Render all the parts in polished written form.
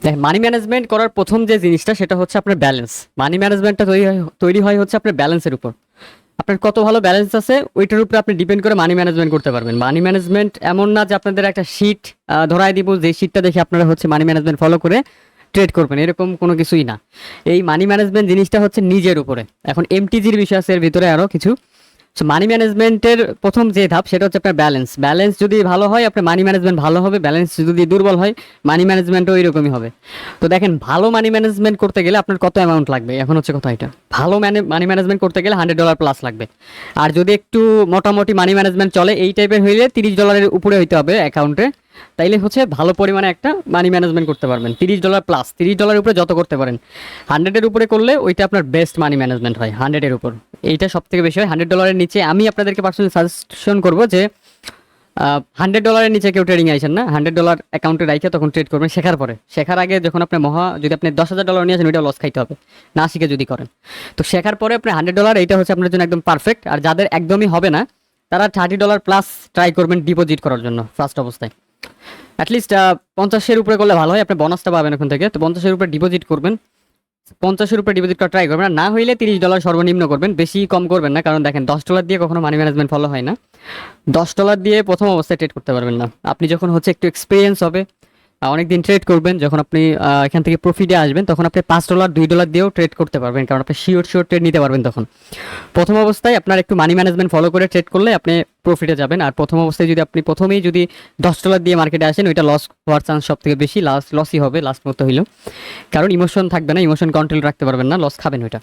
দেখেন, money management করার প্রথম যে জিনিসটা সেটা হচ্ছে আপনার ব্যালেন্স। মানি ম্যানেজমেন্টটা তৈরি হয় হচ্ছে আপনার ব্যালেন্সের উপর। আপনার কত ভালো ব্যালেন্স আছে ওইটার উপরে আপনি ডিপেন্ড করে মানি ম্যানেজমেন্ট করতে পারবেন। মানি ম্যানেজমেন্ট এমন না যে আপনাদের একটা শিট ধরায় দিব, যে শিটটা দেখে আপনারা হচ্ছে মানি ম্যানেজমেন্ট ফলো করে ট্রেড করবেন, এরকম কোনো কিছুই না। এই মানি ম্যানেজমেন্ট জিনিসটা হচ্ছে নিজের উপরে। এখন এমটিজির বিষয় আছে এর ভিতরে আরও কিছু। সো মানি ম্যানেজমেন্টের প্রথম যে ধাপ সেটা হচ্ছে আপনার ব্যালেন্স। ব্যালেন্স যদি ভালো হয় আপনার মানি ম্যানেজমেন্ট ভালো হবে, ব্যালেন্স যদি দুর্বল হয় মানি ম্যানেজমেন্টও ওই রকমই হবে। তো দেখেন, ভালো মানি ম্যানেজমেন্ট করতে গেলে আপনার কত অ্যামাউন্ট লাগবে, এখন হচ্ছে কথা এটা। ভালো মানি ম্যানেজমেন্ট করতে গেলে $100 প্লাস লাগবে। আর যদি একটু মোটামুটি মানি ম্যানেজমেন্ট চলে এই টাইপের হইলে $30 উপরে হইতে হবে অ্যাকাউন্টে, তাইলে হচ্ছে ভালো পরিমাণে একটা মানি ম্যানেজমেন্ট করতে পারবেন। $30 প্লাস, $30 উপরে যত করতে পারেন। 100-এর উপরে করলে ওইটা আপনার বেস্ট মানি ম্যানেজমেন্ট হয়। 100-এর উপর এইটা সব থেকে বেশি হয়। $100-এর নিচে আমি আপনাদেরকে পার্সোনালি সাজেশন করবো যে $100-এর নিচে কেউ ট্রেডিং আইসেন না। $100 অ্যাকাউন্টে রাখে তখন ট্রেড করবেন শেখার পরে। শেখার আগে যখন আপনি যদি আপনি $10,000 নিয়ে আসেন ওইটা লস খাইতে হবে না শিখে যদি করেন। তো শেখার পরে আপনি $100 এইটা হচ্ছে আপনার জন্য একদম পারফেক্ট। আর যাদের একদমই হবে না তারা $30 প্লাস ট্রাই করবেন ডিপোজিট করার জন্য ফার্স্ট অবস্থায়। অ্যাটলিস্ট 50-এর উপরে করলে ভালো হয়, আপনি বোনাসটা পাবেন ওখান থেকে। তো 50-এর উপরে ডিপোজিট করবেন, 50-এর উপরে ডিপোজিট করা ট্রাই করবেন। আর না হইলে $30 সর্বনিম্ন করবেন, বেশি কম করবেন না। কারণ দেখেন, $10 দিয়ে কখনো মানি ম্যানেজমেন্ট ফলো হয় না। $10 দিয়ে প্রথম অবস্থায় ট্রেড করতে পারবেন না। আপনি যখন হচ্ছে একটু এক্সপিরিয়েন্স হবে, অনেকদিন ট্রেড করবেন, যখন আপনি এখান থেকে প্রফিটে আসবেন তখন আপনি $5 $2 দিয়েও ট্রেড করতে পারবেন, কারণ আপনি শিওর ট্রেড নিতে পারবেন তখন। প্রথম অবস্থায় আপনার একটু মানি ম্যানেজমেন্ট ফলো করে ট্রেড করলে আপনি প্রফিটে যাবেন। আর প্রথম অবস্থায় যদি আপনি প্রথমেই যদি $10 দিয়ে মার্কেটে আসেন ওইটা লস হওয়ার চান্স সব থেকে বেশি, লসই হবে লাস্ট মতো হইলেও। কারণ ইমোশন থাকবে না, ইমোশন কন্ট্রোল রাখতে পারবেন না, লস খাবেন ওইটা।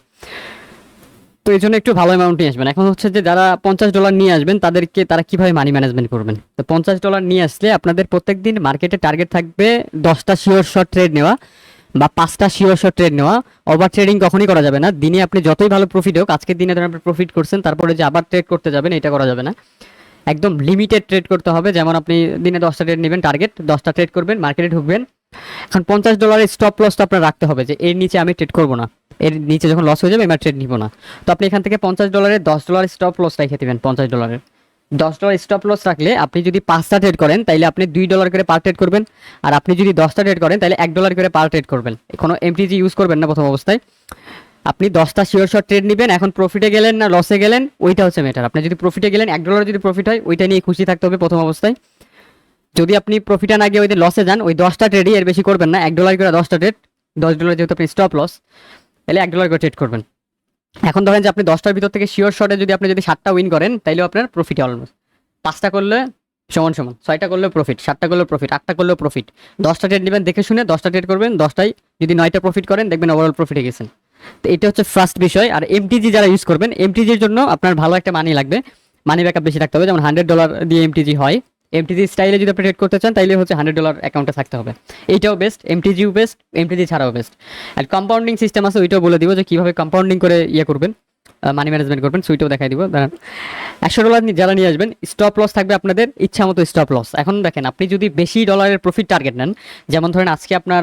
তো এই জন্য একটু ভালো অ্যামাউন্ট নিয়ে আসবেন। এখন হচ্ছে যে যারা $50 নিয়ে আসবেন তারা কিভাবে মানি ম্যানেজমেন্ট করবেন। তো $50 নিয়ে আসলে আপনাদের প্রত্যেক দিন মার্কেটে টার্গেট থাকবে 10টা শিওর শট ট্রেড নেওয়া বা 5টা শিওর শট ট্রেড নেওয়া। ওভার ট্রেডিং কখনই করা যাবে না। দিনে আপনি যতই ভালো প্রফিট হোক, আজকের দিনে ধরেন আপনি প্রফিট করছেন তারপরে যে আবার ট্রেড করতে যাবেন এটা করা যাবে না। একদম লিমিটেড ট্রেড করতে হবে। যেমন আপনি দিনে 10টা ট্রেড নেবেন, টার্গেট 10টা ট্রেড করবেন, মার্কেটে ঢুকবেন। এখন $50 স্টপ লসটা আপনার রাখতে হবে যে এর নিচে আমি ট্রেড করবো না, এর নিচে যখন লস হয়ে যাবে এবার ট্রেড নিব না। তো আপনি এখান থেকে $50-এর $10 স্টপ লস রেখে দেবেন। $50-এর $10 স্টপ লস রাখলে আপনি যদি 5টা ট্রেড করেন তাইলে আপনি $2 করে পার ট্রেড করবেন। আর আপনি যদি 10টা ট্রেড করেন তাহলে $1 করে পার ট্রেড করবেন। কোনো এমটিজি ইউজ করবেন না প্রথম অবস্থায়। আপনি 10টা শিওর শট ট্রেড নেবেন। এখন প্রফিটে গেলেন না লসে গেলেন ওইটা হচ্ছে ম্যাটার। আপনি যদি প্রফিটে গেলেন, $1 যদি প্রফিট হয় ওইটা নিয়ে খুশি থাকতে হবে প্রথম অবস্থায়। যদি আপনি প্রফিটে না গিয়ে ওই লসে যান, ওই 10টা ট্রেডই, এর বেশি করবেন না। $1 করে 10টা ট্রেড, $10 যেহেতু আপনি স্টপ লস, তাহলে $1 করে ট্রেড করবেন। এখন ধরেন যে আপনি 10টার ভিতর থেকে শিওর শটে যদি 7টা উইন করেন তাইলেও আপনার প্রফিট অলমোস্ট। 5টা করলে সমান সমান, 6টা করলেও প্রফিট, 7টা করলেও প্রফিট, 8টা করলেও প্রফিট। 10টা ট্রেড নেবেন দেখে শুনে, 10টা ট্রেড করবেন, 10টাই যদি 9টা প্রফিট করেন দেখবেন ওভারঅল প্রফিটে গেছেন। তো এটা হচ্ছে ফার্স্ট বিষয়। আর এমটিজি যারা ইউজ করবেন, এমটিজির জন্য আপনার ভালো একটা মানি লাগবে, মানি ব্যাকআপ বেশি থাকতে হবে। যেমন $100 দিয়ে এমটিজি হয়। এমটিজি স্টাইলে যদি আপনি ট্রেড করতে চান তাইলে হচ্ছে $100 অ্যাকাউন্টে থাকতে হবে। এইটাও বেস্ট, এমটিজিও বেস্ট, এমটিজি ছাড়াও বেস্ট। আর কম্পাউন্ডিং সিস্টেম আছে, ওইটাও বলে দিব যে কীভাবে কম্পাউন্ডিং করে করবেন, মানি ম্যানেজমেন্ট করবেন, সুইটাও দেখাই দিব। দাঁড়ান, $100 যারা নিয়ে আসবেন স্টপ লস থাকবে আপনাদের ইচ্ছা মতো স্টপ লস। এখন দেখেন, আপনি যদি বেশি ডলারের প্রফিট টার্গেট নেন, যেমন ধরেন আজকে আপনার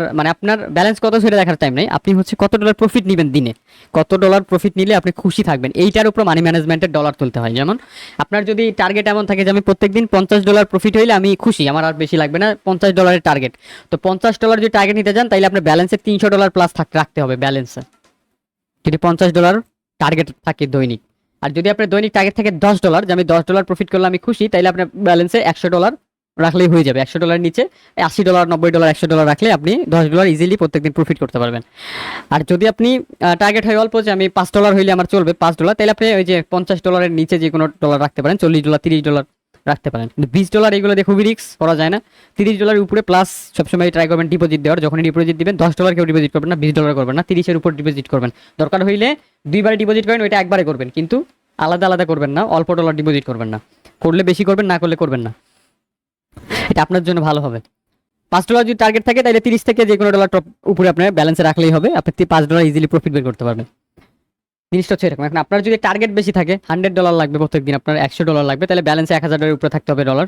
ব্যালেন্স কত সেটা দেখার টাইম নেই, আপনি হচ্ছে কত ডলার প্রফিট নেবেন দিনে, কত ডলার প্রফিট নিলে আপনি খুশি থাকবেন, এইটার উপর মানি ম্যানেজমেন্টের ডলার তুলতে হয়। যেমন আপনার যদি টার্গেট এমন থাকে যে আমি প্রত্যেকদিন $50 প্রফিট হইলে আমি খুশি, আমার আর বেশি লাগবে না, $50 টার্গেট। তো $50 যদি টার্গেট নিতে যান তাইলে আপনার ব্যালেন্সে $300 প্লাস রাখতে হবে ব্যালেন্সে, যদি $50 টার্গেট থাকে দৈনিক। আর যদি আপনার দৈনিক টার্গেট থাকে $10, যে আমি $10 প্রফিট করলে আমি খুশি, তাইলে আপনার ব্যালেন্সে $100 রাখলেই হয়ে যাবে। $100 নিচে $80, $90, $100 রাখলে আপনি $10 ইজিলি প্রত্যেকদিন প্রফিট করতে পারবেন। আর যদি আপনি টার্গেট হয় অল্প, যে আমি $5 হইলে আমার চলবে $5, তাহলে আপনি ওই যে $50 নিচে যে কোনো ডলার রাখতে পারেন, $40, $30 রাখতে পারেন। কিন্তু $20 এগুলো দিয়ে খুবই রিস্ক করা যায় না। $30 উপরে প্লাস সবসময় ট্রাই করবেন ডিপোজিট দেওয়ার। যখন ডিপোজিট দিবেন $10 কেউ ডিপোজিট করবেন না, $20 করবেন না, 30-এর উপর ডিপোজিট করবেন। দরকার হইলে দুইবারে ডিপোজিট করেন, ওইটা একবারে করবেন, কিন্তু আলাদা আলাদা করবেন না, অল্প ডলার ডিপোজিট করবেন না। করলে বেশি করবেন, না করলে করবেন না, এটা আপনার জন্য ভালো হবে। $5 যদি টার্গেট থাকে তাহলে 30 থেকে যে কোনো ডলার টপ উপরে আপনার ব্যালেন্সে রাখলেই হবে, আপনি $5 ইজিলি প্রফিট বের করতে পারবেন। জিনিসটা হচ্ছে এরকম। এখন আপনার যদি টার্গেট বেশি থাকে, $100 লাগবে প্রত্যেকদিন, আপনার $100 লাগবে, তাহলে ব্যালেন্সে $1000-এর উপরে থাকতে হবে ডলার।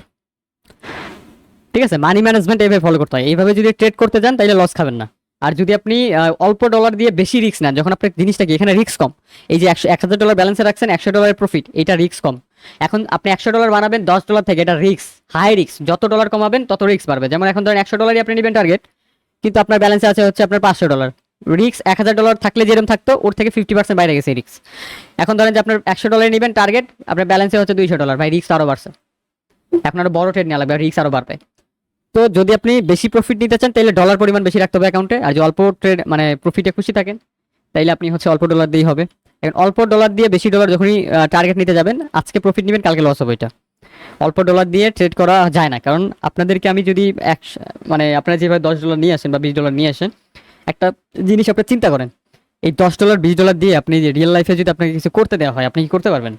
ঠিক আছে, মানি ম্যানেজমেন্ট এইভাবে ফলো করতে হয়। এইভাবে যদি ট্রেড করতে যান তাহলে লস খাবেন না। আর যদি আপনি অল্প ডলার দিয়ে বেশি রিস্ক নেন, যখন আপনার জিনিসটা কি এখানে রিস্ক কম, এই যে $1000 ব্যালেন্সে রাখছেন, $100 প্রফিট, এটা রিস্ক কম। এখন আপনি $100 বানাবেন $10 থেকে, এটা রিস্ক, হাই রিস্ক। যত ডলার কমাবেন তত রিস্ক বাড়বে। যেমন এখন ধরেন $100 আপনি নেবেন টার্গেট, কিন্তু আপনার ব্যালেন্সে আছে হচ্ছে আপনার $500। রিক্স $1000 থাকলে যেরকম থাকতো ওর থেকে 50% বাইরে গেছে রিক্স। এখন ধরেন যে আপনার $100 নেবেন টার্গেট, আপনার ব্যালেন্সে হচ্ছে $200, ভাই রিক্স আরও বাড়ছে। এখন আরো বড় ট্রেড নেওয়া লাগবে, রিক্স আরও বাড়বে। তো যদি আপনি বেশি প্রফিট নিতে চান তাহলে ডলার পরিমাণ বেশি রাখতে হবে অ্যাকাউন্টে, আর যদি অল্প ট্রেড মানে প্রফিটে খুশি থাকেন তাইলে আপনি হচ্ছে অল্প ডলার দিয়েই হবে। এখন অল্প ডলার দিয়ে বেশি ডলার যখনই টার্গেট নিতে যাবেন, আজকে প্রফিট নেবেন কালকে লস হবে। এটা অল্প ডলার দিয়ে ট্রেড করা যায় না, কারণ আপনাদেরকে আমি যদি মানে আপনারা যেভাবে $10 নিয়ে আসেন বা $20 নিয়ে আসেন, একটা জিনিস আপনি চিন্তা করেন, এই $10 $20 দিয়ে আপনি যে রিয়েল লাইফে যদি আপনাকে কিছু করতে দেওয়া হয়, আপনি কি করতে পারবেন?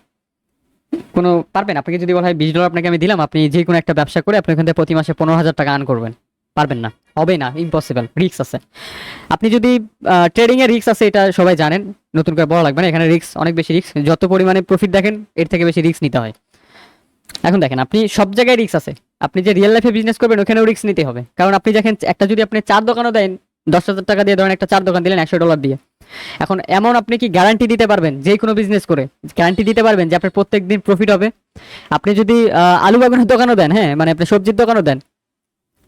কোনো পারবেন? আপনাকে যদি বলা হয় $20 আপনাকে আমি দিলাম, আপনি যে কোনো একটা ব্যবসা করে আপনি ওখান থেকে প্রতি মাসে 15,000 টাকা আর্ন করবেন, পারবেন না, হবে না, ইম্পসিবল, রিস্ক আছে। আপনি যদি ট্রেডিং এর রিস্ক আছে এটা সবাই জানেন, নতুন করে বলা লাগবে না, এখানে রিস্ক অনেক বেশি, রিস্ক যত পরিমাণে প্রফিট দেখেন এর থেকে বেশি রিস্ক নিতে হয়। এখন দেখেন আপনি সব জায়গায় রিস্ক আছে, আপনি যে রিয়েল লাইফে বিজনেস করবেন ওখানেও রিস্ক নিতে হবে, কারণ আপনি দেখেন একটা যদি আপনি চার দোকানও দেন, 10,000 টাকা দিয়ে ধরেন একটা চার দোকান দিলেন $100 দিয়ে, এখন এমন আপনি কি গ্যারান্টি দিতে পারবেন যে কোনো বিজনেস করে গ্যারান্টি দিতে পারবেন যে আপনার প্রত্যেক দিন প্রফিট হবে? আপনি যদি আলু বাগানের দোকানও দেন, হ্যাঁ মানে আপনি সবজির দোকানও দেন,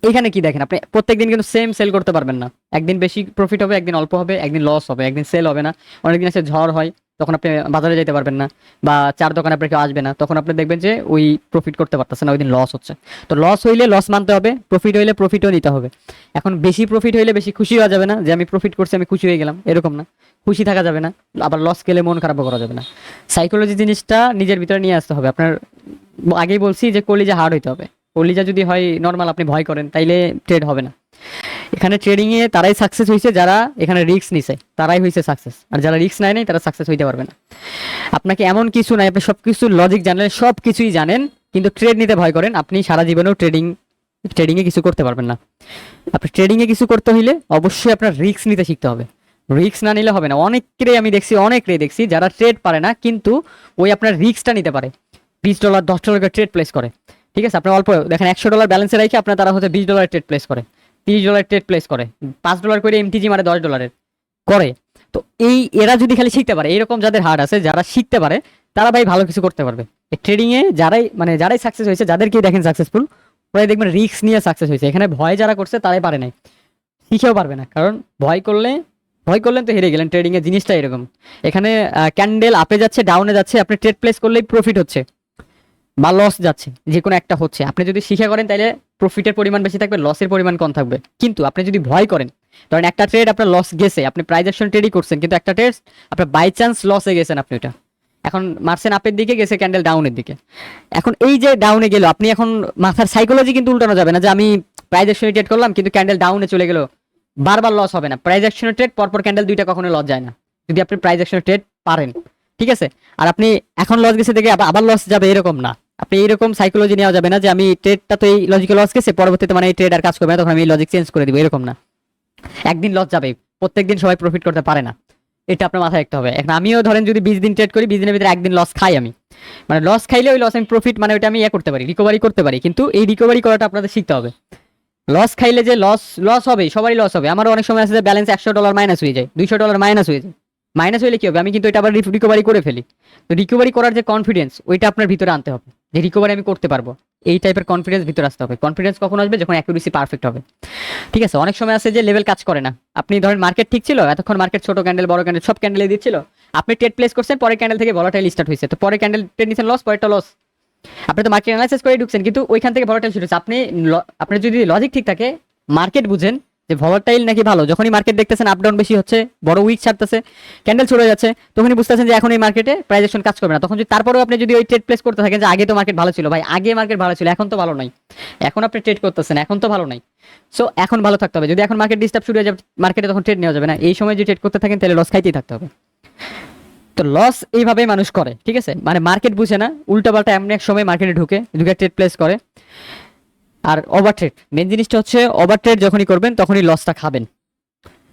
এখানে কি দেখেন আপনি প্রত্যেকদিন কিন্তু সেম সেল করতে পারবেন না, একদিন বেশি প্রফিট হবে, একদিন অল্প হবে, একদিন লস হবে, একদিন সেল হবে না, অনেকদিন আছে ঝড় হয়, তখন আপনি বাজারে যেতে পারবেন না, বা চার দোকানে আপনার কেউ আসবে না, তখন আপনি দেখবেন যে ওই প্রফিট করতে পারতেছে না, ওই দিন লস হচ্ছে। তো লস হইলে লস মানতে হবে, প্রফিট হইলে প্রফিটও নিতে হবে। এখন বেশি প্রফিট হইলে বেশি খুশি হওয়া যাবে না যে আমি প্রফিট করছি আমি খুশি হয়ে গেলাম, এরকম না, খুশি থাকা যাবে না, আবার লস গেলে মন খারাপও করা যাবে না। সাইকোলজি জিনিসটা নিজের ভিতরে নিয়ে আসতে হবে আপনার। আগেই বলছি যে কলিজা হার্ড হইতে হবে, কলিজা যদি হয় নর্মাল আপনি ভয় করেন তাইলে ট্রেড হবে না। এখানে ট্রেডিং এ তারাই সাকসেস হয়েছে যারা এখানে রিস্ক নিছে, তারাই হয়েছে সাকসেস, আর যারা রিস্ক নেয় নাই তারা সাকসেস হইতে পারবে না। আপনাকে এমন কিছু নাই, আপনি সবকিছু লজিক জানেন, সব কিছুই জানেন, কিন্তু ট্রেড নিতে ভয় করেন, আপনি সারা জীবনেও ট্রেডিং এ কিছু করতে পারবেন না। আপনি ট্রেডিং এ কিছু করতে হইলে অবশ্যই আপনার রিস্ক নিতে শিখতে হবে, রিস্ক না নিলে হবে না। অনেকরে আমি দেখছি, অনেকরে দেখছি যারা ট্রেড পারে না কিন্তু ওই আপনার রিস্কটা নিতে পারে, $20 $10 ট্রেড প্লেস করে, ঠিক আছে? আপনার অল্প দেখেন $100 ব্যালেন্সে রেখে আপনার তারা হচ্ছে $20 ট্রেড প্লেস করে, $30 ট্রেড প্লেস করে, $5 করে এমটিজি মানে $10 করে। তো এরা যদি খালি শিখতে পারে, এরকম যাদের হার্ট আছে যারা শিখতে পারে, তারা ভাই ভালো কিছু করতে পারবে। এই ট্রেডিং এ যারাই সাকসেস হয়েছে, যাদেরকেই দেখেন সাকসেসফুল, ওরাই দেখবেন রিস্ক নিয়ে সাকসেস হয়েছে। এখানে ভয় যারা করছে তারাই পারে নাই, শিখেও পারবে না, কারণ ভয় করলেন তো হেরে গেলেন। ট্রেডিং এর জিনিসটা এরকম, এখানে ক্যান্ডেল আপে যাচ্ছে ডাউনে যাচ্ছে, আপনি ট্রেড প্লেস করলেই প্রফিট হচ্ছে বা লস যাচ্ছে, যে কোনো একটা হচ্ছে। আপনি যদি শিখে করেন তাহলে প্রফিটের পরিমাণ বেশি থাকবে, লসের পরিমাণ কম থাকবে। কিন্তু আপনি যদি ভয় করেন, ধরেন একটা ট্রেড আপনার লস গেছে, আপনি প্রাইস অ্যাকশন ট্রেডই করছেন, কিন্তু একটা ট্রেড আপনার বাই চান্স লসে গেছেন, আপনি ওটা এখন মারছেন আপের দিকে, গেছে ক্যান্ডেল ডাউনের দিকে। এখন এই যে ডাউনে গেল, আপনি এখন মাথার সাইকোলজি কিন্তু উল্টানো যাবে না যে আমি প্রাইস অ্যাকশনে ট্রেড করলাম কিন্তু ক্যান্ডেল ডাউনে চলে গেল, বারবার লস হবে না। প্রাইস অ্যাকশনের ট্রেড পরপর ক্যান্ডেল দুইটা কখনো লস যায় না, যদি আপনি প্রাইস অ্যাকশনের ট্রেড পারেন, ঠিক আছে? আর আপনি এখন লস গেছে দেখে আবার লস যাবে এরকম না, আপনি এইরকম সাইকোলজি নেওয়া যাবে না যে আমি ট্রেডটা তো এই লজিকে লস গেছে, পরবর্তীতে মানে এই ট্রেড আর কাজ করবে না, তখন আমি এই লজিক চেঞ্জ করে দিব, এরকম না। একদিন লস যাবে, প্রত্যেকদিন সবাই প্রফিট করতে পারে না, এটা আপনার মাথায় রাখতে হবে। এখন আমিও ধরেন যদি 20 দিন ট্রেড করি, 20 দিনের ভিতরে একদিন লস খাই, আমি মানে লস খাইলে ওই লস আমি প্রফিট মানে ওইটা আমি করতে পারি, রিকভারি করতে পারি, কিন্তু এই রিকভারি করাটা আপনাদের শিখতে হবে। লস খাইলে যে লস হবে, সবারই লস হবে। আমারও অনেক সময় আছে যে ব্যালেন্স $100 মাইনাস হয়ে যায়, $200 মাইনাস হয়ে যায়। মাইনাস হইলে কি হবে, আমি কিন্তু এটা আবার রিকভারি করে ফেলি। তো রিকভারি করার যে কনফিডেন্স, ওইটা আপনার ভিতরে আনতে হবে, যে রিকভারি আমি করতে পারবো, এই টাইপের কনফিডেন্স ভিতরে আসতে হবে। কনফিডেন্স কখন আসবে, যখন অ্যাকুরেসি পারফেক্ট হবে, ঠিক আছে? অনেক সময় আছে যে লেভেল কাজ করে না, আপনি ধরেন মার্কেট ঠিক ছিল, এতক্ষণ মার্কেট ছোট ক্যান্ডেল বড় ক্যান্ডেল সব ক্যান্ডেলে দিচ্ছিল, আপনি ট্রেড প্লেস করছেন, পরে ক্যান্ডেল থেকে ভলাটাইল স্টার্ট হয়েছে, তো পরে ক্যান্ডেল ট্রেড নিচ্ছেন লস, পরেরটা লস। আপনি তো মার্কেট অ্যানালাইসিস করে ঢুকছেন, কিন্তু ওইখান থেকে ভলাটাইল শুরু হচ্ছে। আপনার যদি লজিক ঠিক থাকে, মার্কেট বুঝেন যে ভলাটাইল নাকি ভালো, যখনই মার্কেট দেখতেছেন আপ ডাউন বেশি হচ্ছে, বড় উইক ছাড়তেছে, ক্যান্ডেল ছড়ে যাচ্ছে, তখনই বুঝতেছেন যে এখন এই মার্কেটে প্রাইস অ্যাকশন কাজ করবে না। তখন যদি তারপরেও আপনি যদি ওই ট্রেড প্লেস করতে থাকেন যে আগে তো মার্কেট ভালো ছিল, ভাই আগে মার্কেট ভালো ছিল, এখন তো ভালো নাই, এখন আপনি ট্রেড করতেছেন, এখন তো ভালো নাই। সো এখন ভালো থাকতে হবে। যদি এখন মার্কেট ডিস্টার্ব শুরু হয়ে যাবে মার্কেটে, তখন ট্রেড নেওয়া যাবে না। এই সময় যদি ট্রেড করতে থাকেন তাহলে লস খাইতেই থাকতে হবে। তো লস এইভাবেই মানুষ করে, ঠিক আছে? মানে মার্কেট বুঝে না, উল্টাপাল্টা এমন এক সময় মার্কেটে ঢুকে ট্রেড প্লেস করে। আর ওভার ট্রেড, মেন জিনিসটা হচ্ছে ওভার ট্রেড যখনই করবেন তখনই লসটা খাবেন।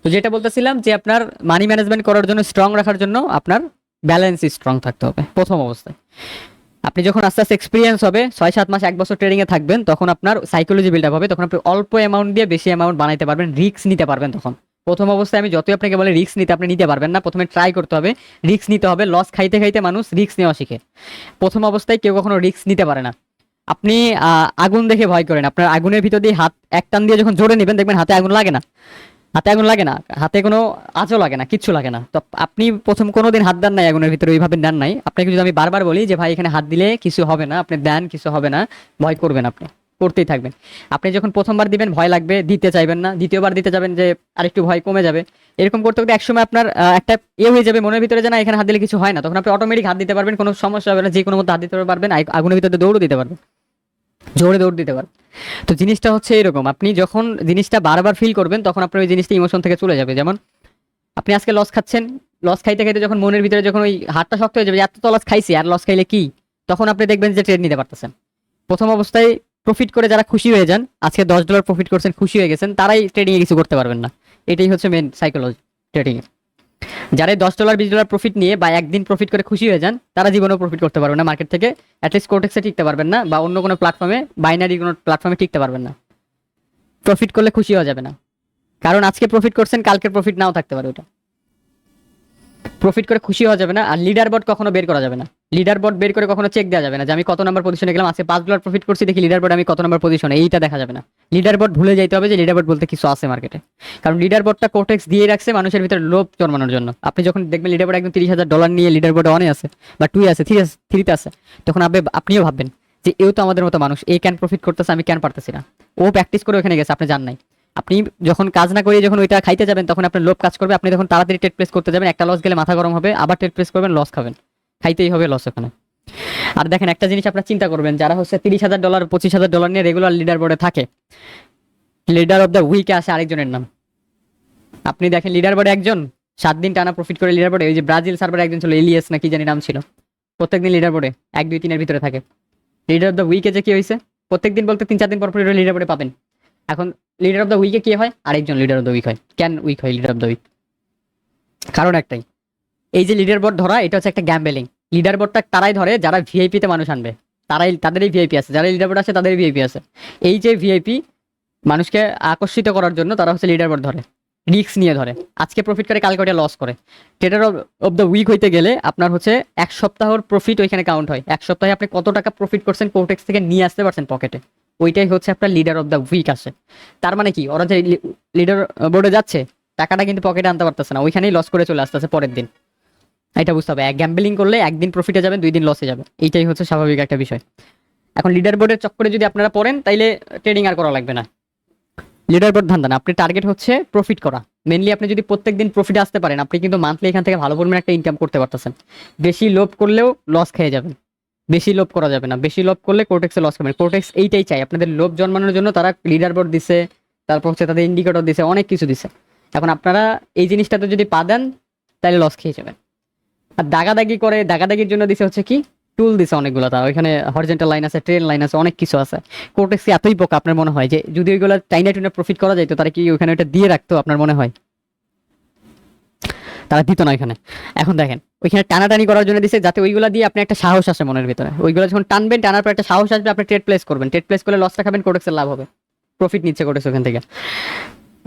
তো যেটা বলতেছিলাম যে আপনার মানি ম্যানেজমেন্ট করার জন্য, স্ট্রং রাখার জন্য আপনার ব্যালেন্স স্ট্রং থাকতে হবে প্রথম অবস্থায়। আপনি যখন আস্তে আস্তে এক্সপিরিয়েন্স হবে, 6-7 মাস 1 বছর ট্রেডিং এ থাকবেন, তখন আপনার সাইকোলজি বিল্ড আপ হবে, তখন আপনি অল্প অ্যামাউন্ট দিয়ে বেশি অ্যামাউন্ট বানাইতে পারবেন, রিস্ক নিতে পারবেন। তখন প্রথম অবস্থায় আমি যতই আপনাকে বলে রিস্ক নিতে, আপনি নিতে পারবেন না। প্রথমে ট্রাই করতে হবে, রিস্ক নিতে হবে, লস খাইতে খাইতে মানুষ রিস্ক নেওয়া শিখে। প্রথম অবস্থায় কেউ কখনো রিস্ক নিতে পারে না। আপনি আগুন দেখে ভয় করেন, আপনার আগুনের ভিতর দিয়ে হাত এক টান দিয়ে যখন জোরে নেবেন দেখবেন হাতে আগুন লাগে না, হাতে আগুন লাগে না, হাতে কোনো আঁচও লাগে না, কিচ্ছু লাগে না। তো আপনি প্রথম কোনোদিন হাত দেন নাই আগুনের ভিতরে, ওইভাবে দেন নাই। আপনাকে যদি আমি বারবার বলি যে ভাই এখানে হাত দিলে কিছু হবে না, আপনি দেন, কিছু হবে না, ভয় করবেন, আপনি করতেই থাকবেন। আপনি যখন প্রথমবার দিবেন ভয় লাগবে, দিতে চাইবেন না, দ্বিতীয়বার দিতে যাবেন যে আরেকটু ভয় কমে যাবে, এরকম করতে করতে একসময় আপনার একটা হয়ে যাবে মনের ভিতরে যে না এখানে হাত দিলে কিছু হয় না, তখন আপনি অটোমেটিক হাত দিতে পারবেন, কোনো সমস্যা হবে না, যে কোনো মতো হাত দিতে পারবেন, আগুনের ভিতরে দৌড়ও দিতে পারবেন, জোরে দৌড় দিতে পারবেন। তো জিনিসটা হচ্ছে এরকম, আপনি যখন জিনিসটা বারবার ফিল করবেন তখন আপনার ওই জিনিসটা ইমোশন থেকে চলে যাবে। যেমন আপনি আজকে লস খাচ্ছেন, লস খাইতে খাইতে যখন মনের ভিতরে যখন ওই হাতটা শক্ত হয়ে যাবে যে এত তো লস খাইছি আর লস খাইলে কি, তখন আপনি দেখবেন যে ট্রেড নিতে পারতেছেন। প্রথম অবস্থায় প্রফিট করে যারা খুশি হয়ে যান, আজকে $10 প্রফিট করছেন, খুশি হয়ে গেছেন, তারাই ট্রেডিং এ কিছু করতে পারবেন না। এটাই হচ্ছে মেন সাইকোলজি ট্রেডিং এ। যারা $10 $20 প্রফিট নিয়ে বা একদিন প্রফিট করে খুশি হয়ে যান, তারা জীবনেও প্রফিট করতে পারবেন না মার্কেট থেকে, অ্যাটলিস্ট কোটেক্সে টিকতে পারবেন না, বা অন্য কোনো প্ল্যাটফর্মে, বাইনারি কোনো প্ল্যাটফর্মে টিকতে পারবেন না। প্রফিট করলে খুশি হওয়া যাবে না, কারণ আজকে প্রফিট করছেন, কালকের প্রফিট নাও থাকতে পারে ওটা। প্রফিট করে খুশি হওয়া যাবে না। আর লিডার বোর্ড কখনো বের করা যাবে না, লিডার বোর্ড বের করে কখনো চেক দেওয়া যাবে না যে আমি কত নাম্বার পজিশনে গেলাম, আজকে $5 প্রফিট করছি, দেখি লিডার বোর্ড আমি কত নাম্বার পজিশনে, এইটা দেখা যাবে না। লিডার বোর্ড ভুলে যাইতে হবে যে লিডার বোর্ড বলতে কিছু আছে মার্কেটে, কারণ লিডার বোর্ডটা কোটেক্স দিয়ে রাখছে মানুষের ভিতরে লোভ জন্মানোর জন্য। আপনি যখন দেখবেন লিডার বোর্ড একদম $30,000 নিয়ে লিডার বোর্ডে অনে আছে, বা 2 আছে, 3 আছে, 3তে আছে, তখন আপনিও ভাববেন যে এও তো আমাদের মতো মানুষ, এ কেন প্রফিট করতেছে, আমি কেন পারতেছি না। ও প্র্যাকটিস করে ওখানে গেছে, আপনি জান নাই। আপনি যখন কাজ না করে যখন ওইটা খাইতে যাবেন তখন আপনার লোভ কাজ করবে, আপনি তখন তাড়াতাড়ি ট্রেড প্লেস করতে যাবেন, একটা লস গেলে মাথা গরম হবে, আবার ট্রেড প্লেস করবেন, লস খাবেন, খাইতেই হবে লস ওখানে। আর দেখেন একটা জিনিস আপনার চিন্তা করবেন, যারা হচ্ছে $30,000 $25,000 নিয়ে রেগুলার লিডার বোর্ডে থাকে, লিডার অফ দ্য উইকে আসে আরেকজনের নাম। আপনি দেখেন লিডার বোর্ডে একজন 7 দিন টানা প্রফিট করে লিডার বোর্ডে, ওই যে ব্রাজিল সার্ভারে একজন ছিল, এলিয়াস না কি জানি নাম ছিল, প্রত্যেকদিন লিডার বোর্ডে 1 2 3 এর ভিতরে থাকে। লিডার অফ দ্য উইকে যে কি হয়েছে, প্রত্যেকদিন বলতে 3 4 দিন পর পর লিডার বোর্ডে পাবেন। এখন লিডার অফ দ্য উইকে কি হয়, আরেকজন লিডার অফ দ্য উইক হয়। কেন উইক হয় লিডার অফ দ্য উইক? কারণ একটাই, এই যে লিডার বোর্ড ধরা, এটা হচ্ছে একটা গ্যাম্বেলিং। লিডার বোর্ডটা তারাই ধরে যারা ভিআইপি তে মানুষ আনবে, তারাই, তাদেরই ভিআইপি আছে, যারা লিডার বোর্ড আছে তাদেরই ভিআইপি আছে। এই যে ভিআইপি মানুষকে আকর্ষিত করার জন্য তারা হচ্ছে লিডার বোর্ড ধরে, রিস্ক নিয়ে ধরে, আজকে প্রফিট করে কালকে ওটা লস করে। ট্রেডার অফ দ্য উইক হইতে গেলে আপনার হচ্ছে 1 সপ্তাহের প্রফিট ওইখানে কাউন্ট হয়, 1 সপ্তাহে আপনি কত টাকা প্রফিট করছেন কোটেক্স থেকে নিয়ে আসতে পারছেন পকেটে, ওইটাই হচ্ছে আপনার লিডার অফ দ্য উইক আসে। তার মানে কি, ওরা যে লিডার বোর্ডে যাচ্ছে টাকাটা কিন্তু পকেটে আনতে পারতেছে না, ওইখানেই লস করে চলে আসতেছে পরের দিন। এটা বুঝতে হবে, গ্যাম্বলিং করলে একদিন প্রফিটে যাবেন, 2 দিন লসে যাবে, এইটাই হচ্ছে স্বাভাবিক একটা বিষয়। এখন লিডার বোর্ডের চক্করে যদি আপনারা পড়েন তাইলে ট্রেডিং আর করা লাগবে না। লিডার বোর্ড ধান্দা না, আপনি টার্গেট হচ্ছে প্রফিট করা মেনলি। আপনি যদি প্রত্যেকদিন প্রফিটে আসতে পারেন, আপনি কিন্তু মান্থলি এখান থেকে ভালো পরিমাণে একটা ইনকাম করতে পারতেছেন। বেশি লোভ করলেও লস খেয়ে যাবেন, বেশি লোভ করা যাবে না, বেশি লোভ করলে কোটেক্সে লস খাবেন। কোটেক্স এইটাই চাই, আপনাদের লোভ জন্মানোর জন্য তারা লিডার বোর্ড দিছে, তারপর হচ্ছে তাদের ইন্ডিকেটর দিছে, অনেক কিছু দিছে। এখন আপনারা এই জিনিসটাতে যদি পা দেন তাহলে লস খেয়ে যাবেন। আর দাগাদাগি করে, দাগাদাগির জন্য দিছে হচ্ছে কি টুল দিছে অনেকগুলো, তার ওইখানে হরিজন্টাল লাইন আছে, ট্রেন লাইন আছে, অনেক কিছু আছে। কোটেক্স এতই পোকা, আপনার মনে হয় যে যদি ওইগুলো টাইনা টুইনা প্রফিট করা যায় তো তারা কি ওইখানে ওইটা দিয়ে রাখতো? আপনার মনে হয় তারা দিত না ওইখানে। এখন দেখেন ওইখানে টানাটানি করার জন্য দিছে, যাতে ওইগুলা দিয়ে আপনি একটা সাহস আসে মনের ভিতরে, ওইগুলো যখন টানবেন, টানার পর একটা সাহস আসবে, আপনি ট্রেড প্লেস করবেন, ট্রেড প্লেস করলে লসটা খাবেন, কোটেক্সের লাভ হবে, প্রফিট নিচ্ছে কোটেক্স ওখান থেকে।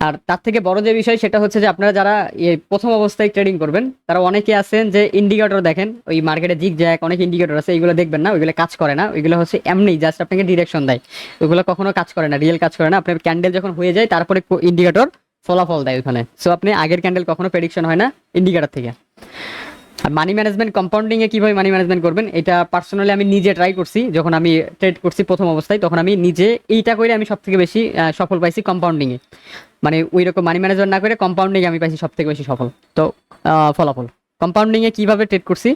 আর তার থেকে বড় যে বিষয় সেটা হচ্ছে যে আপনারা যারা এই প্রথম অবস্থায় ট্রেডিং করবেন, তারা অনেকে আছেন যে ইন্ডিকেটর দেখেন, ওই মার্কেটে জিগ জ্যাক অনেক ইন্ডিকেটর আছে, এইগুলো দেখবেন না, ওইগুলো কাজ করে না, ওইগুলো হচ্ছে এমনি জাস্ট আপনাকে ডিরেকশন দেয়, ওইগুলো কখনো কাজ করে না, রিয়েল কাজ করে না। আপনার ক্যান্ডেল যখন হয়ে যায় তারপরে ইন্ডিকেটর ফলাফল দেয় ওখানে, সো আপনি আগের ক্যান্ডেল কখনো প্রেডিকশন হয় না ইন্ডিকেটর থেকে। আর মানি ম্যানেজমেন্ট কম্পাউন্ডিং এ কিভাবে মানি ম্যানেজমেন্ট করবেন, এটা পার্সোনালি আমি নিজে ট্রাই করছি। যখন আমি ট্রেড করছি প্রথম অবস্থায়, তখন আমি নিজে এইটা করে আমি সব থেকে বেশি সফল পাইছি কম্পাউন্ডিং এ। মানে ওই রকম মানি ম্যানেজমেন্ট না করে কম্পাউন্ডিং আমি পাইছি সব থেকে বেশি সফল। তো ফলাফল কম্পাউন্ডিং এ কিভাবে ট্রেড করছি,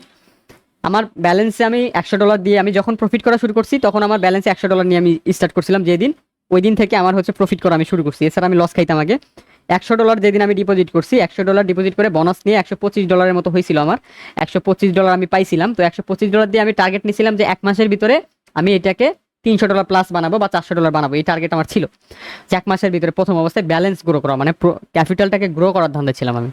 আমার ব্যালেন্সে আমি $100 দিয়ে, আমি যখন প্রফিট করা শুরু করছি তখন আমার ব্যালেন্সে $100 নিয়ে আমি স্টার্ট করছিলাম যেদিন, ওই দিন থেকে আমার হচ্ছে প্রফিট করা আমি শুরু করছি। এছাড়া আমি লস খাইতাম আগে। $100 যেদিন আমি ডিপোজিট করছি, $100 ডিপোজিট করে বোনাস নিয়ে $125 মতো হয়েছিল আমার, $125 আমি পাইছিলাম। তো $125 দিয়ে আমি টার্গেট নিয়েছিলাম যে 1 মাসের ভিতরে আমি এটাকে $300 প্লাস বানাবো বা $400 বানাবো, এই টার্গেট আমার ছিল। যে 1 মাসের ভিতরে প্রথম অবস্থায় ব্যালেন্স গ্রো করা, মানে ক্যাপিটালটাকে গ্রো করার ধান্দা ছিলাম আমি।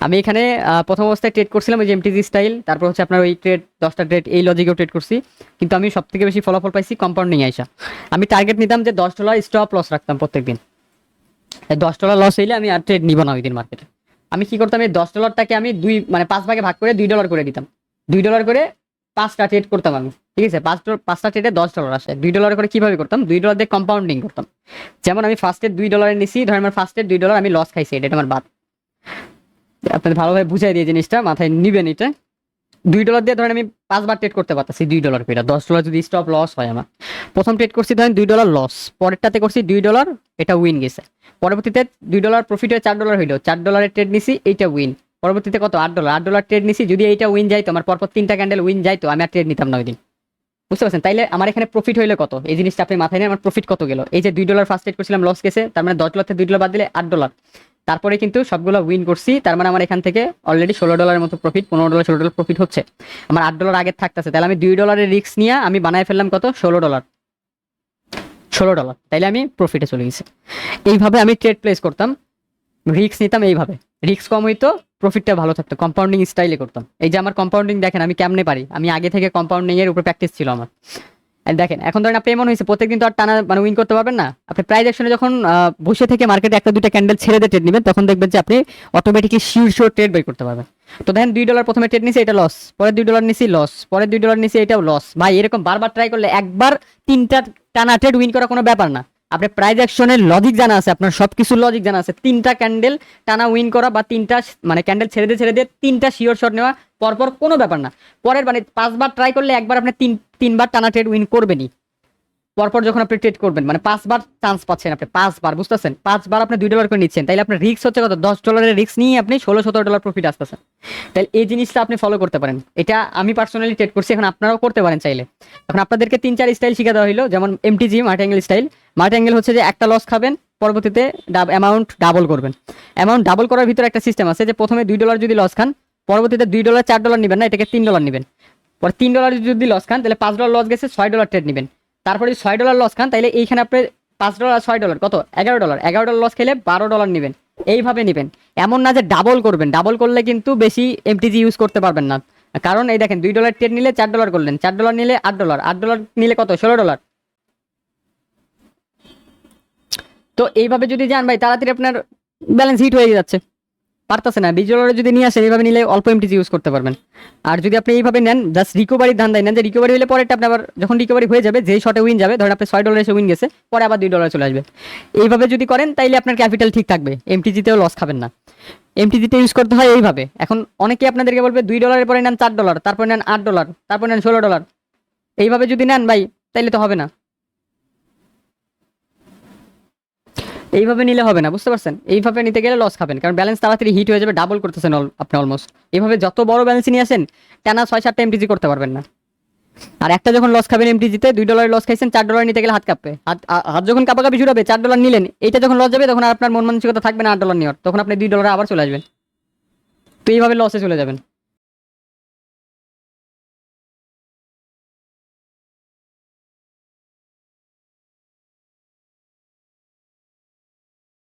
আমি এখানে প্রথম অবস্থায় ট্রেড করছিলাম ওই যে এমটিজি স্টাইল, তারপর হচ্ছে আপনার ওই ট্রেড 10টা ট্রেড এই লজিকেও ট্রেড করছি, কিন্তু আমি সব থেকে বেশি ফলাফল পাইছি কম্পাউন্ডিং আইসা। আমি টার্গেট নিতাম যে $10 স্টপ লস রাখতাম প্রত্যেকদিন, $10 লস হইলে আমি আর ট্রেড নিব না ওই দিন মার্কেটে। আমি কি করতাম, এই $10টাকে আমি 5 ভাগে ভাগ করে $2 করে দিতাম, $2 করে 5টা ট্রেড করতাম আমি, ঠিক আছে? 5টা ট্রেডে $10 আসে। $2 করে কিভাবে করতাম? $2 দিয়ে কম্পাউন্ডিং করতাম। যেমন আমি ফার্স্টে $2 নিছি, ধরেন আমার ফার্স্টে $2 আমি লস খাইছি, এটা আমার বাদ। আপনাদের ভালোভাবে বুঝাই দিয়ে জিনিসটা মাথায় নিবেন। এটা $2 দিয়ে ধরেন আমি 5বার ট্রেড করতে পারতাছি $2 করে। $10 যদি স্টপ লস হয় আমার, প্রথম ট্রেড করছি ধরেন $2 লস, পরেরটাতে করছি $2, এটা উইন গেছে। পরবর্তীতে $2 প্রফিট হয়ে $4 হইলো, $4 ট্রেড নিছি, এইটা উইন। পরবর্তীতে কত? $8 ট্রেড নিছি, যদি এইটা উইন যাইতো, আমার পরপর 3টা ক্যান্ডেল উইন যাইতো, আমি আর ট্রেড নিতাম না ওই দিন। বুঝতে পারছেন? তাইলে আমার এখানে প্রফিট হইলো কত, এই জিনিসটা আপনি মাথায় নেন। আমার প্রফিট কত গেল? এই যে $2 ফার্স্ট ট্রেড করছিলাম, লস গেছে, তার মানে $10 থেকে $2 বাদ দিলে $8। তারপরে কিন্তু সবগুলো উইন করছি, তার মানে আমার এখান থেকে অলরেডি $16 মতো প্রফিট, $15 $16 প্রফিট হচ্ছে। আমার $8 আগে থাকতেছে, তাহলে আমি $2 রিস্ক নিয়ে আমি বানায় ফেললাম কত? $16। তাইলে আমি প্রফিটে চলে গেছি। এইভাবে আমি ট্রেড প্লেস করতাম, রিস্ক নিতাম, এইভাবে রিস্ক কম হইতো, প্রফিটটা ভালো থাকতো, কম্পাউন্ডিং স্টাইলে করতাম। এই যে আমার কম্পাউন্ডিং দেখেন আমি কেমনে পারি, আমি আগে থেকে কম্পাউন্ডিং এর উপর প্র্যাকটিস ছিল আমার। And দেখেন এখন ধরেন আপনি এমন হয়েছে প্রত্যেকদিন তো আর টানা মানে উইন করতে পারবেন না। আপনি প্রাইস অ্যাকশনে যখন বসে থেকে মার্কেটে একটা দুইটা ক্যান্ডেল ছেড়ে দিয়ে ট্রেড নেবেন, তখন দেখবেন যে আপনি অটোমেটিকলি শিওর ট্রেড বের করতে পারবেন। তো দেখেন $2 প্রথমে ট্রেড নিছি, এটা লস, পরে $2 নিছি লস, পরে $2 নিছি, এটাও লস। ভাই এরকম বারবার ট্রাই করলে একবার 3টা টানা ট্রেড উইন করা কোনো ব্যাপার না। আপনার প্রাইস অ্যাকশনের লজিক জানা আছে, আপনার সবকিছু লজিক জানা আছে, 3টা ক্যান্ডেল টানা উইন করা বা 3টা মানে ক্যান্ডেল ছেড়ে দিয়ে 3টা শিওর শট নেওয়া পরপর কোনো ব্যাপার না। পরের মানে 5বার ট্রাই করলে একবার আপনি 3বার টানা ট্রেড উইন করবেনই। পরপর যখন আপনি ট্রেড করবেন মানে 5বার চান্স পাচ্ছেন আপনি, 5বার, বুঝতেছেন? 5বার আপনি $2 করে নিচ্ছেন, তাইলে আপনার রিস্ক হচ্ছে কত? $10 রিস্ক নিয়ে আপনি $16-17 প্রফিট আসতেছেন। তাহলে এই জিনিসটা আপনি ফলো করতে পারেন। এটা আমি পার্সোনালি ট্রেড করছি, এখন আপনারাও করতে পারেন চাইলে। এখন আপনাদেরকে 3-4 স্টাইল শিখে দেওয়া হলো, যেমন এমটিজি মার্টিঙ্গেল স্টাইল। মার্টিঙ্গেল হচ্ছে যে একটা লস খাবেন, পরবর্তীতে অ্যামাউন্ট ডাবল করবেন। অ্যামাউন্ট ডাবল করার ভিতরে একটা সিস্টেম আছে যে প্রথমে $2 যদি লস খান, পরবর্তীতে $2 $4 নেবেন না, এটাকে $3 নেবেন। পরে $3 যদি লস খান, তাহলে $5 লস গেছে, $6 ট্রেড নেবেন। তারপরে যদি $6 লস খান, তাহলে এইখানে আপনি $5 $6 কত? $11 লস খেলে $12 নেবেন। এইভাবে নেবেন, এমন না যে ডাবল করবেন। ডাবল করলে কিন্তু বেশি এমটিজি ইউজ করতে পারবেন না, কারণ এই দেখেন $2 ট্রেড নিলে $4 করলেন, $4 নিলে $8, $8 নিলে কত? $16। তো এইভাবে যদি যান ভাই, তাড়াতাড়ি আপনার ব্যালেন্স হিট হয়ে যাচ্ছে। পারতেছে না $20 যদি নিয়ে আসেন, এইভাবে নিলে অল্প এমটিজি ইউজ করতে পারবেন। আর যদি আপনি এইভাবে নেন, জাস্ট রিকভারির ধান্দায় নেন, যে রিকভারি হলে পরেরটা আপনি আবার যখন রিকভারি হয়ে যাবে, যেই শটে উইন যাবে, ধরেন আপনি $6 এসে উইন গেছে, পরে আবার $2 চলে আসবে। এইভাবে যদি করেন তাইলে আপনার ক্যাপিটাল ঠিক থাকবে, এমটিজিতেও লস খাবেন না। এমটিজিতে ইউজ করতে হয় এইভাবে। এখন অনেকে আপনাদেরকে বলবে $2 পরে নেন $4, তারপর নেন $8, তারপর নেন $16। এইভাবে যদি নেন ভাই, তাইলে তো হবে না। এইভাবে নিলে হবে না, বুঝতে পারছেন? এইভাবে নিতে গেলে লস খাবেন, কারণ ব্যালেন্স তাড়াতাড়ি হিট হয়ে যাবে, ডাবল করতেছেন আপনি অলমোস্ট। এইভাবে যত বড় ব্যালেন্স নিয়ে আসেন, টানা 6-7টা এমটিজি করতে পারবেন না। আর একটা যখন লস খাবেন এমটিজিতে, $2 লস খাইছেন, $4 নিতে গেলে হাত কাঁপবে। হাত যখন কাঁপাকাঁপি শুরু হবে, $4 নিলেন, এইটা যখন লস যাবে, তখন আর আপনার মন মানসিকতা থাকবে না $8 নেওয়ার, তখন আপনি $2 আবার চলে আসবেন। তো এইভাবে লসে চলে যাবেন।